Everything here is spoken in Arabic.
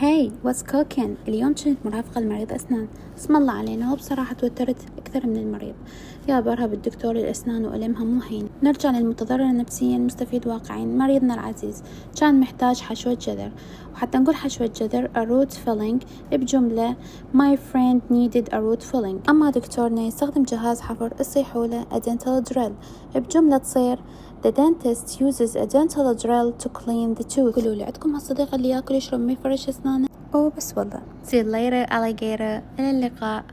هاي what's cooking. اليوم كنت مرافقة لمريض أسنان، اسم الله علينا، وبصراحة توترت أكثر من المريض. يا برها بالدكتور الأسنان وألمها مو هين. نرجع للمتضرر نفسيا مستفيد واقعيا. مريضنا العزيز كان محتاج حشوة جذر، وحتى نقول حشوة جذر a root filling بجملة my friend needed a root filling. أما دكتورنا يستخدم جهاز حفر يصيحوله a dental drill بجملة تصير The dentist uses a dental drill to clean the tooth. قولوا لي عندكم هالصديق اللي ياكل يشرب ما يفرش أسنانه؟ أوه بس والله. See you later alligator. إلى اللقاء.